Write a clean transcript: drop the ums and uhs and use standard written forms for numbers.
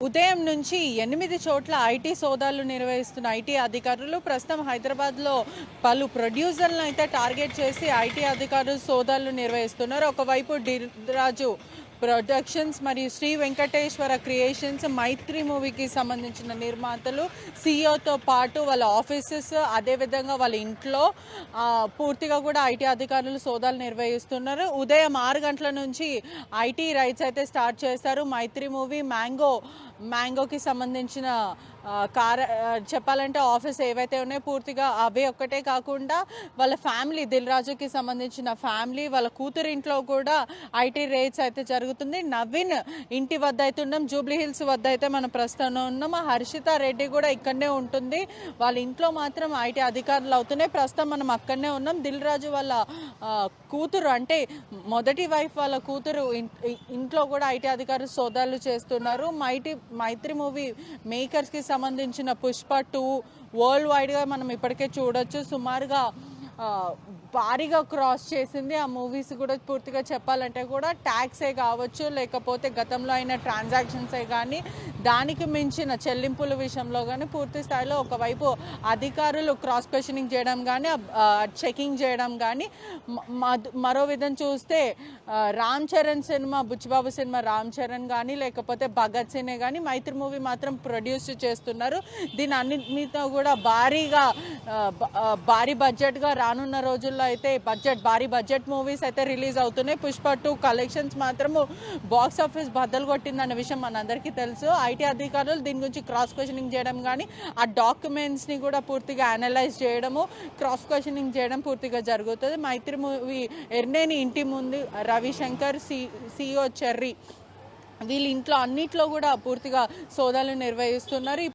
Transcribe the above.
ఉదయం నుంచి 8 చోట్ల ఐటీ సోదాలు నిర్వహిస్తున్న ఐటీ అధికారులు ప్రస్తుతం హైదరాబాద్లో పలు ప్రొడ్యూసర్లను అయితే టార్గెట్ చేసి ఐటీ అధికారులు సోదాలు నిర్వహిస్తున్నారు. ఒకవైపు రాజు ప్రొడక్షన్స్ మరియు శ్రీ వెంకటేశ్వర క్రియేషన్స్, మైత్రి మూవీకి సంబంధించిన నిర్మాతలు, సీఈఓతో పాటు వాళ్ళ ఆఫీసెస్, అదేవిధంగా వాళ్ళ ఇంట్లో పూర్తిగా కూడా ఐటీ అధికారులు సోదాలు నిర్వహిస్తున్నారు. ఉదయం 6 గంటల నుంచి ఐటీ రైడ్స్ అయితే స్టార్ట్ చేస్తారు. మైత్రి మూవీ, మ్యాంగోకి సంబంధించిన చెప్పాలంటే ఆఫీస్ ఏవైతే ఉన్నాయో పూర్తిగా అవే ఒక్కటే కాకుండా వాళ్ళ ఫ్యామిలీ, దిల్ రాజుకి సంబంధించిన ఫ్యామిలీ, వాళ్ళ కూతురు ఇంట్లో కూడా ఐటీ రేట్స్ అయితే జరుగుతుంది. నవీన్ ఇంటి వద్ద అయితే ఉన్నాం, జూబ్లీ హిల్స్ వద్ద అయితే మనం ప్రస్తుతం ఉన్నాం. హర్షిత రెడ్డి కూడా ఇక్కడనే ఉంటుంది. వాళ్ళ ఇంట్లో మాత్రం ఐటీ అధికారులు అవుతున్నాయి. ప్రస్తుతం మనం అక్కడనే ఉన్నాం. దిల్ రాజు వాళ్ళ కూతురు, అంటే మొదటి వైఫ్ వాళ్ళ కూతురు ఇంట్లో కూడా ఐటీ అధికారులు సోదాలు చేస్తున్నారు. మైత్రి మూవీ మేకర్స్కి సంబంధించిన పుష్ప 2 వరల్డ్ వైడ్గా మనం ఇప్పటికే చూడొచ్చు. సుమారుగా భారీగా క్రాస్ చేసింది. ఆ మూవీస్ కూడా పూర్తిగా చెప్పాలంటే కూడా ట్యాక్సే కావచ్చు, లేకపోతే గతంలో అయిన ట్రాన్సాక్షన్సే కానీ, దానికి మించిన చెల్లింపుల విషయంలో కానీ పూర్తి స్థాయిలో ఒకవైపు అధికారులు క్రాస్ క్వశ్చనింగ్ చేయడం కానీ, చెకింగ్ చేయడం కానీ, మరో విధం చూస్తే రామ్ చరణ్ సినిమా, బుచ్చిబాబు సినిమా రామ్ చరణ్ కానీ, లేకపోతే భగత్ సింగ్ కానీ మైత్రి మూవీ మాత్రం ప్రొడ్యూస్ చేస్తున్నారు. దీని అన్నిటితో కూడా భారీ బడ్జెట్గా రానున్న రోజుల్లో అయితే భారీ బడ్జెట్ మూవీస్ అయితే రిలీజ్ అవుతున్నాయి. పుష్ప 2 కలెక్షన్స్ మాత్రము బాక్స్ ఆఫీస్ బద్దలు కొట్టిందన్న విషయం మనందరికీ తెలుసు. ఐటీ అధికారులు దీని గురించి క్రాస్ క్వశ్చనింగ్ చేయడం కానీ, ఆ డాక్యుమెంట్స్ని కూడా పూర్తిగా అనలైజ్ చేయడము, క్రాస్ క్వశ్చనింగ్ చేయడం పూర్తిగా జరుగుతుంది. మైత్రి మూవీ ఎర్నేని ఇంటి ముందు రవిశంకర్, సీఈఓ చెర్రీ, వీళ్ళ ఇంట్లో అన్నిట్లో కూడా పూర్తిగా సోదాలు నిర్వహిస్తున్నారు.